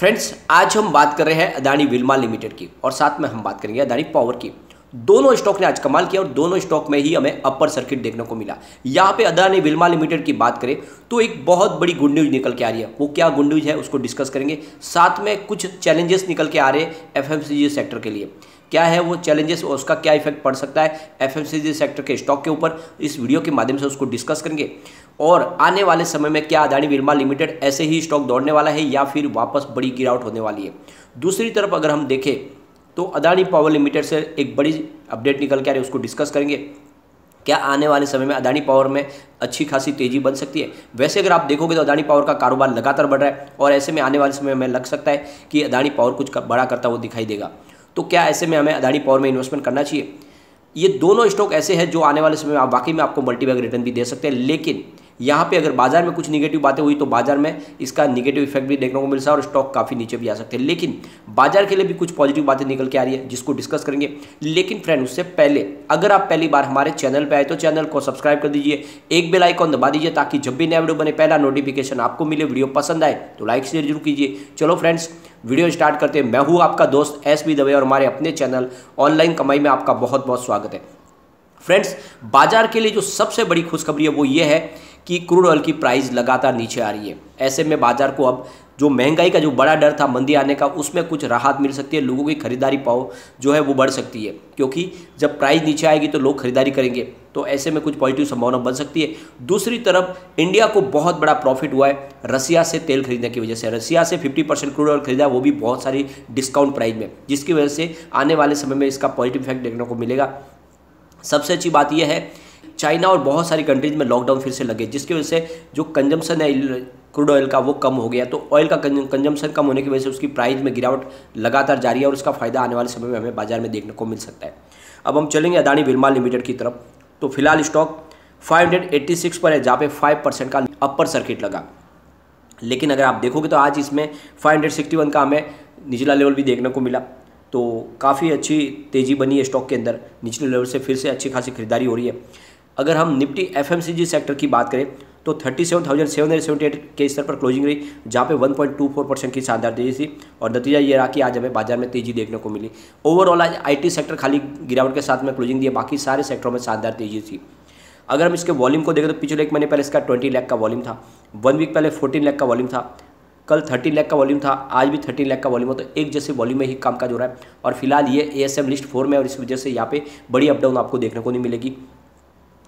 Friends, आज हम बात कर रहे हैं अदानी विल्मा लिमिटेड की और साथ में हम बात करेंगे अदानी पावर की। दोनों स्टॉक ने आज कमाल किया और दोनों स्टॉक में ही हमें अपर सर्किट देखने को मिला। यहाँ पे अदानी विल्मा लिमिटेड की बात करें तो एक बहुत बड़ी गुड न्यूज निकल के आ रही है। वो क्या गुड न्यूज है उसको डिस्कस करेंगे। साथ में कुछ चैलेंजेस निकल के आ रहे हैं एफएमसीजी सेक्टर के लिए। क्या है वो चैलेंजेस और उसका क्या इफेक्ट पड़ सकता है एफएमसीजी सेक्टर के स्टॉक के ऊपर, इस वीडियो के माध्यम से उसको डिस्कस करेंगे। और आने वाले समय में क्या अदानी विल्मा लिमिटेड ऐसे ही स्टॉक दौड़ने वाला है या फिर वापस बड़ी गिरावट होने वाली है। दूसरी तरफ अगर हम देखें तो अदानी पावर लिमिटेड से एक बड़ी अपडेट निकल के आ रही है, उसको डिस्कस करेंगे। क्या आने वाले समय में अदानी पावर में अच्छी खासी तेजी बन सकती है। वैसे अगर आप देखोगे तो अदानी पावर का कारोबार लगातार बढ़ रहा है और ऐसे में आने वाले समय में लग सकता है कि अदानी पावर कुछ बड़ा करता हुआ दिखाई देगा। तो क्या ऐसे में हमें अदानी पावर में इन्वेस्टमेंट करना चाहिए। ये दोनों स्टॉक ऐसे हैं जो आने वाले समय में आप वाकई में आपको मल्टीबैग रिटर्न भी दे सकते हैं। लेकिन यहाँ पे अगर बाजार में कुछ निगेटिव बातें हुई तो बाजार में इसका निगेटिव इफेक्ट भी देखने को मिल सकता है और स्टॉक काफ़ी नीचे भी आ सकते हैं। लेकिन बाजार के लिए भी कुछ पॉजिटिव बातें निकल के आ रही है जिसको डिस्कस करेंगे। लेकिन फ्रेंड, उससे पहले अगर आप पहली बार हमारे चैनल पर आए तो चैनल को सब्सक्राइब कर दीजिए, एक बेल आइकॉन दबा दीजिए ताकि जब भी नया वीडियो बने पहला नोटिफिकेशन आपको मिले। वीडियो पसंद आए तो लाइक शेयर जरूर कीजिए। चलो फ्रेंड्स, वीडियो स्टार्ट करते हैं। मैं हूँ आपका दोस्त एसबी दवे और हमारे अपने चैनल ऑनलाइन कमाई में आपका बहुत बहुत स्वागत है। फ्रेंड्स, बाजार के लिए जो सबसे बड़ी खुशखबरी है वो ये है कि क्रूड ऑयल की प्राइस लगातार नीचे आ रही है। ऐसे में बाजार को अब जो महंगाई का जो बड़ा डर था मंदी आने का, उसमें कुछ राहत मिल सकती है। लोगों की खरीदारी पाव जो है वो बढ़ सकती है, क्योंकि जब प्राइस नीचे आएगी तो लोग खरीदारी करेंगे। तो ऐसे में कुछ पॉजिटिव संभावना बन सकती है। दूसरी तरफ इंडिया को बहुत बड़ा प्रॉफिट हुआ है रसिया से तेल खरीदने की वजह से। रसिया से 50% क्रूड ऑयल खरीदा, वो भी बहुत सारी डिस्काउंट प्राइस में, जिसकी वजह से आने वाले समय में इसका पॉजिटिव इफेक्ट देखने को मिलेगा। सबसे अच्छी बात यह है चाइना और बहुत सारी कंट्रीज में लॉकडाउन फिर से लगे, जिसकी वजह से जो कंजम्पशन है क्रूड ऑयल का वो कम हो गया। तो ऑयल का कंजम्पशन कम होने की वजह से उसकी प्राइस में गिरावट लगातार जारी है और उसका फायदा आने वाले समय में हमें बाजार में देखने को मिल सकता है। अब हम चलेंगे अदानी विल्मा लिमिटेड की तरफ। तो फिलहाल स्टॉक 586 पर है, जहाँ पे 5% का अपर सर्किट लगा। लेकिन अगर आप देखोगे तो आज इसमें 561 का हमें निचला लेवल भी देखने को मिला। तो काफ़ी अच्छी तेज़ी बनी है स्टॉक के अंदर, निचले लेवल से फिर से अच्छी खासी खरीदारी हो रही है। अगर हम निफ्टी एफएमसीजी सेक्टर की बात करें तो 37,778 के स्तर पर क्लोजिंग रही, जहाँ पे 1.24% की शानदार तेजी थी और नतीजा ये रहा कि आज हमें बाजार में तेजी देखने को मिली। ओवरऑल आज आईटी सेक्टर खाली गिरावट के साथ में क्लोजिंग दिया, बाकी सारे सेक्टरों में शानदार तेजी थी। अगर हम इसके वॉल्यूम को देखें तो पिछले एक महीने पहले इसका 20 लाख का वॉल्यूम था, 1 वीक पहले 14 लाख का वॉल्यूम था, कल 13 लाख का वॉल्यूम था, आज भी 13 लाख का वॉल्यूम हो। तो एक जैसे वॉल्यूम में ही कामकाज हो रहा है और फिलहाल ये एएसएम लिस्ट 4 में और इस वजह से यहाँ पे बड़ी अपडाउन आपको देखने को नहीं मिलेगी।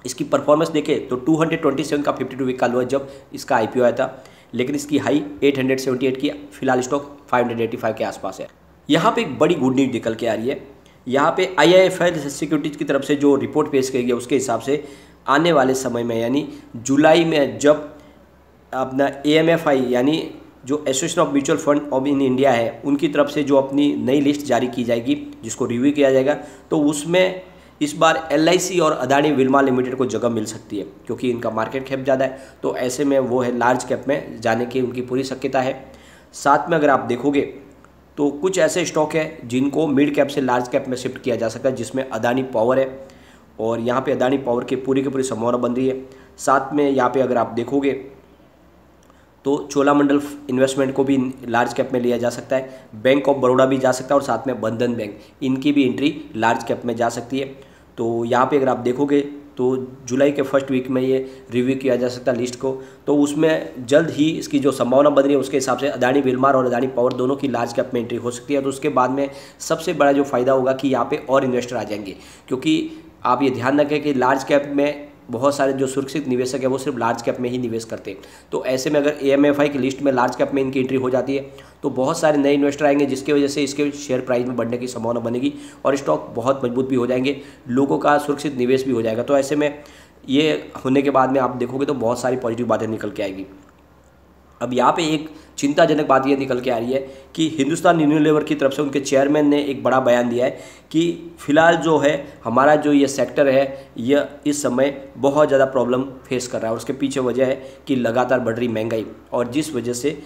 इसकी परफॉर्मेंस देखें तो 227 का 52 वीक का लो है जब इसका आईपीओ आया था, लेकिन इसकी हाई 878 की। फिलहाल स्टॉक 585 के आसपास है। यहाँ पे एक बड़ी गुड न्यूज निकल के आ रही है। यहाँ पे IIFL सिक्योरिटीज़ की तरफ से जो रिपोर्ट पेश की गई है उसके हिसाब से आने वाले समय में यानी जुलाई में जब अपना AMFI यानी जो association of mutual fund of in India है उनकी तरफ से जो अपनी नई लिस्ट जारी की जाएगी, जिसको रिव्यू किया जाएगा, तो उसमें इस बार LIC और अदानी विल्मा लिमिटेड को जगह मिल सकती है, क्योंकि इनका मार्केट कैप ज़्यादा है। तो ऐसे में वो है लार्ज कैप में जाने की उनकी पूरी शक्यता है। साथ में अगर आप देखोगे तो कुछ ऐसे स्टॉक हैं जिनको मिड कैप से लार्ज कैप में शिफ्ट किया जा सकता है, जिसमें अदानी पावर है और यहाँ पे अदानी पावर की पूरी संभावना बन रही है। साथ में यहाँ पे अगर आप देखोगे तो चोलामंडल इन्वेस्टमेंट को भी लार्ज कैप में लिया जा सकता है, बैंक ऑफ बड़ौदा भी जा सकता है और साथ में बंधन बैंक, इनकी भी एंट्री लार्ज कैप में जा सकती है। तो यहाँ पे अगर आप देखोगे तो जुलाई के फर्स्ट वीक में ये रिव्यू किया जा सकता है लिस्ट को, तो उसमें जल्द ही इसकी जो संभावना बन रही है उसके हिसाब से अदानी विल्मा और अदानी पावर दोनों की लार्ज कैप में एंट्री हो सकती है। तो उसके बाद में सबसे बड़ा जो फायदा होगा कि यहाँ पे और इन्वेस्टर आ जाएंगे, क्योंकि आप ये ध्यान रखें कि लार्ज कैप में बहुत सारे जो सुरक्षित निवेशक है वो सिर्फ लार्ज कैप में ही निवेश करते हैं। तो ऐसे में अगर AMFI की लिस्ट में लार्ज कैप में इनकी एंट्री हो जाती है तो बहुत सारे नए इन्वेस्टर आएंगे, जिसकी वजह से इसके शेयर प्राइस में बढ़ने की संभावना बनेगी और स्टॉक बहुत मजबूत भी हो जाएंगे, लोगों का सुरक्षित निवेश भी हो जाएगा। तो ऐसे में ये होने के बाद में आप देखोगे तो बहुत सारी पॉजिटिव बातें निकल के आएगी। अब यहाँ पे एक चिंताजनक बात ये निकल के आ रही है कि हिंदुस्तान यूनिलीवर की तरफ से उनके चेयरमैन ने एक बड़ा बयान दिया है कि फिलहाल जो है हमारा जो ये सेक्टर है यह इस समय बहुत ज़्यादा प्रॉब्लम फेस कर रहा है और उसके पीछे वजह है कि लगातार बढ़ रही महंगाई, और जिस वजह से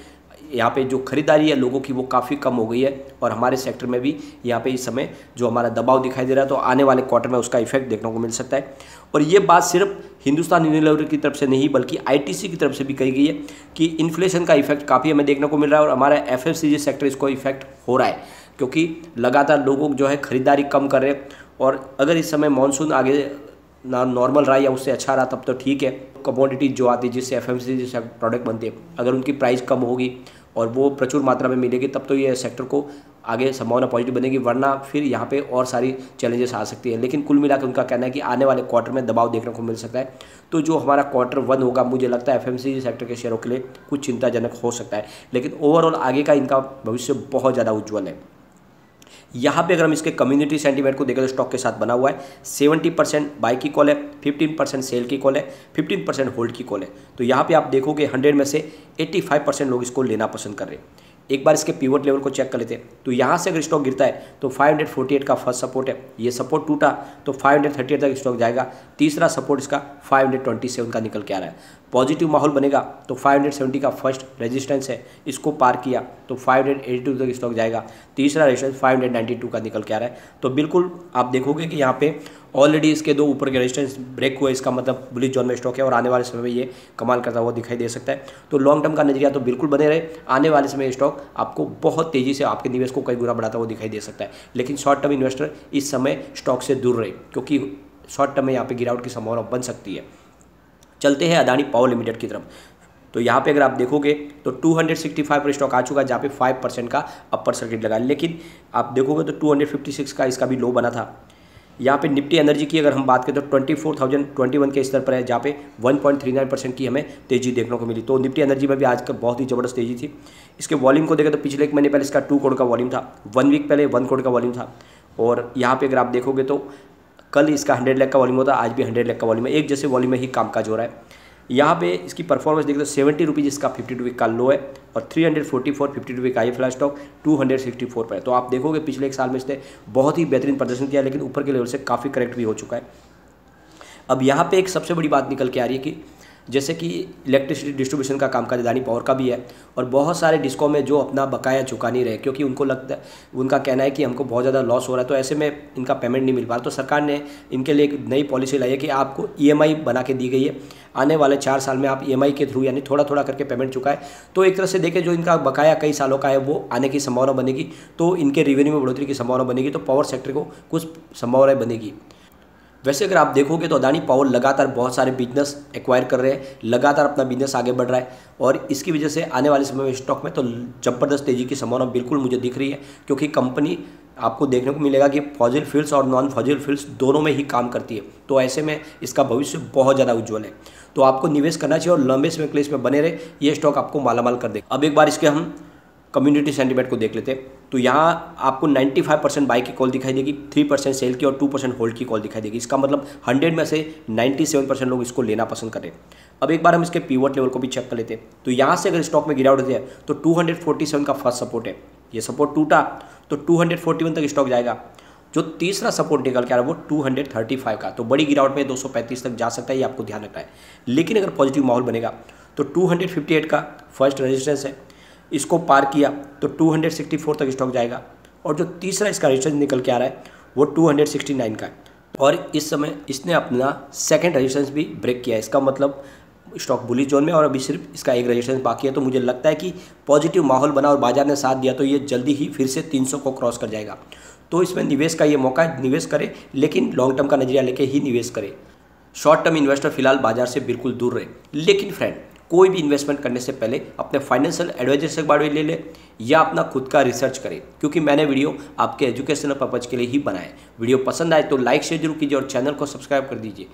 यहाँ पे जो खरीदारी है लोगों की वो काफ़ी कम हो गई है और हमारे सेक्टर में भी यहाँ पे इस समय जो हमारा दबाव दिखाई दे रहा है, तो आने वाले क्वार्टर में उसका इफेक्ट देखने को मिल सकता है। और ये बात सिर्फ हिंदुस्तान यूनिलीवर की तरफ से नहीं बल्कि आईटीसी की तरफ से भी कही गई है कि इन्फ्लेशन का इफेक्ट काफ़ी हमें देखने को मिल रहा है और हमारा एफएमसीजी सेक्टर इसको इफेक्ट हो रहा है, क्योंकि लगातार लोगों जो है खरीदारी कम कर रहे हैं। और अगर इस समय मानसून आगे ना नॉर्मल रहा या उससे अच्छा रहा तब तो ठीक है। कमोडिटी जो आती है जिससे एफएमसीजी से प्रोडक्ट बनते हैं, अगर उनकी प्राइस कम होगी और वो प्रचुर मात्रा में मिलेगी तब तो ये सेक्टर को आगे संभावना पॉजिटिव बनेगी, वरना फिर यहाँ पे और सारी चैलेंजेस आ सकती है। लेकिन कुल मिलाकर उनका कहना है कि आने वाले क्वार्टर में दबाव देखने को मिल सकता है। तो जो हमारा क्वार्टर 1 होगा, मुझे लगता है एफएमसीजी सेक्टर के शेयरों के लिए कुछ चिंताजनक हो सकता है, लेकिन ओवरऑल आगे का इनका भविष्य बहुत ज़्यादा उज्ज्वल है। यहाँ पे अगर हम इसके कम्युनिटी सेंटीमेंट को देखें तो स्टॉक के साथ बना हुआ है 70% बाई की कॉल है, 15% सेल की कॉल है, 15% होल्ड की कॉल है। तो यहाँ पे आप देखोगे 100 में से 85% लोग इसको लेना पसंद कर रहे हैं। एक बार इसके पिवट लेवल को चेक कर लेते हैं, तो यहाँ से अगर स्टॉक गिरता है तो 548 का फर्स्ट सपोर्ट है, ये सपोर्ट टूटा तो 538 तक स्टॉक जाएगा। तीसरा सपोर्ट इसका 527 का निकल के आ रहा है। पॉजिटिव माहौल बनेगा तो 570 का फर्स्ट रेजिस्टेंस है, इसको पार किया तो 582 तक स्टॉक जाएगा। तीसरा रेजिस्टेंस 592 का निकल के आ रहा है। तो बिल्कुल आप देखोगे कि यहाँ पे ऑलरेडी इसके 2 ऊपर के रेजिस्टेंस ब्रेक हुए, इसका मतलब बुलिश जोन में स्टॉक है और आने वाले समय में ये कमाल करता हुआ दिखाई दे सकता है। तो लॉन्ग टर्म का नजरिया तो बिल्कुल बने रहे, आने वाले समय स्टॉक आपको बहुत तेज़ी से आपके निवेश को कई गुना बढ़ाता हुआ दिखाई दे सकता है। लेकिन शॉर्ट टर्म इन्वेस्टर इस समय स्टॉक से दूर रहे, क्योंकि शॉर्ट टर्म में यहाँ पे गिरावट की संभावना बन सकती है। चलते हैं अदानी पावर लिमिटेड की तरफ। तो यहाँ पे अगर आप देखोगे तो 265 पर स्टॉक आ चुका है, जहाँ पे 5% का अपर सर्किट लगा, लेकिन आप देखोगे तो 256 का इसका भी लो बना था। यहाँ पे निफ्टी एनर्जी की अगर हम बात करें तो 24,021 के स्तर पर है, जहाँ पे 1.39% की हमें तेज़ी देखने को मिली। तो निफ्टी एनर्जी में भी आज का बहुत ही ज़बरदस्त तेज़ी थी। इसके वॉल्यूम को देखें तो पिछले 1 महीने पहले इसका 2 करोड़ का वॉल्यूम था, 1 वीक पहले 1 करोड़ का वॉल्यूम था। और यहाँ पे अगर आप देखोगे तो कल इसका 100 लाख का वॉल्यूम होता, आज भी 100 लाख का वॉल्यूम है। एक जैसे वॉल्यूम में ही कामकाज हो रहा है। यहाँ पे इसकी परफॉर्मेंस देखते तो 70 रुपीज़ इसका 52 वीक का लो है और 344 52 वीक आई फ्लैश स्टॉक 264 पर है। तो आप देखोगे पिछले 1 साल में इसने बहुत ही बेहतरीन प्रदर्शन किया, लेकिन ऊपर के लेवल से काफ़ी करेक्ट भी हो चुका है। अब यहाँ पे एक सबसे बड़ी बात निकल के आ रही है कि जैसे कि इलेक्ट्रिसिटी डिस्ट्रीब्यूशन का कामकाज अदानी पावर का भी है और बहुत सारे डिस्को में जो अपना बकाया चुका नहीं रहे, क्योंकि उनको लगता है, उनका कहना है कि हमको बहुत ज़्यादा लॉस हो रहा है, तो ऐसे में इनका पेमेंट नहीं मिल पा रहा। तो सरकार ने इनके लिए एक नई पॉलिसी लाई है कि आपको EMI बना के दी गई है, आने वाले 4 साल में आप EMI के थ्रू यानी थोड़ा थोड़ा करके पेमेंट चुकाए। तो एक तरह से देखें जो इनका बकाया कई सालों का है वो आने की संभावना बनेगी, तो इनके रेवेन्यू में बढ़ोतरी की संभावना बनेगी, तो पावर सेक्टर को कुछ संभावनाएं बनेगी। वैसे अगर आप देखोगे तो अदानी पावर लगातार बहुत सारे बिजनेस एक्वायर कर रहे हैं, लगातार अपना बिजनेस आगे बढ़ रहा है और इसकी वजह से आने वाले समय में स्टॉक में तो ज़बरदस्त तेज़ी की संभावना बिल्कुल मुझे दिख रही है, क्योंकि कंपनी आपको देखने को मिलेगा कि फॉजिल फ्यूल्स और नॉन फॉजिल फ्यूल्स दोनों में ही काम करती है। तो ऐसे में इसका भविष्य बहुत ज़्यादा उज्ज्वल है। तो आपको निवेश करना चाहिए और लंबे समय के लिए इसमें बने रहे, ये स्टॉक आपको मालामाल कर देगा। अब एक बार इसके हम कम्युनिटी सेंटीमेंट को देख लेते हैं। तो यहाँ आपको 95% बाई की कॉल दिखाई देगी, 3% सेल की और 2% होल्ड की कॉल दिखाई देगी। इसका मतलब 100 में से 97% लोग इसको लेना पसंद करें। अब एक बार हम इसके पिवट लेवल को भी चेक कर लेते हैं। तो यहाँ से अगर स्टॉक में गिरावट होती है तो 247 का फर्स्ट सपोर्ट है, ये सपोर्ट टूटा तो 241 तक स्टॉक जाएगा। जो तीसरा सपोर्ट निकल के आ रहा है वो 235 का, तो बड़ी गिरावट में 235 तक जा सकता है, ये आपको ध्यान रखना है। लेकिन अगर पॉजिटिव माहौल बनेगा तो 258 का फर्स्ट रेजिस्टेंस है, इसको पार किया तो 264 तक स्टॉक जाएगा। और जो तीसरा इसका रेजिस्टेंस निकल के आ रहा है वो 269 का है और इस समय इसने अपना सेकंड रेजिस्टेंस भी ब्रेक किया है। इसका मतलब स्टॉक बुलिश जोन में और अभी सिर्फ इसका एक रेजिस्टेंस बाकी है। तो मुझे लगता है कि पॉजिटिव माहौल बना और बाजार ने साथ दिया तो ये जल्दी ही फिर से 300 को क्रॉस कर जाएगा। तो इसमें निवेश का ये मौका है, निवेश करें लेकिन लॉन्ग टर्म का नजरिया लेके ही निवेश करें। शॉर्ट टर्म इन्वेस्टर फिलहाल बाजार से बिल्कुल दूर रहे। लेकिन फ्रेंड, कोई भी इन्वेस्टमेंट करने से पहले अपने फाइनेंशियल एडवाइजर से एक बार ले ले या अपना खुद का रिसर्च करें, क्योंकि मैंने वीडियो आपके एजुकेशनल पर्पज के लिए ही बनाया है। वीडियो पसंद आए तो लाइक शेयर जरूर कीजिए और चैनल को सब्सक्राइब कर दीजिए।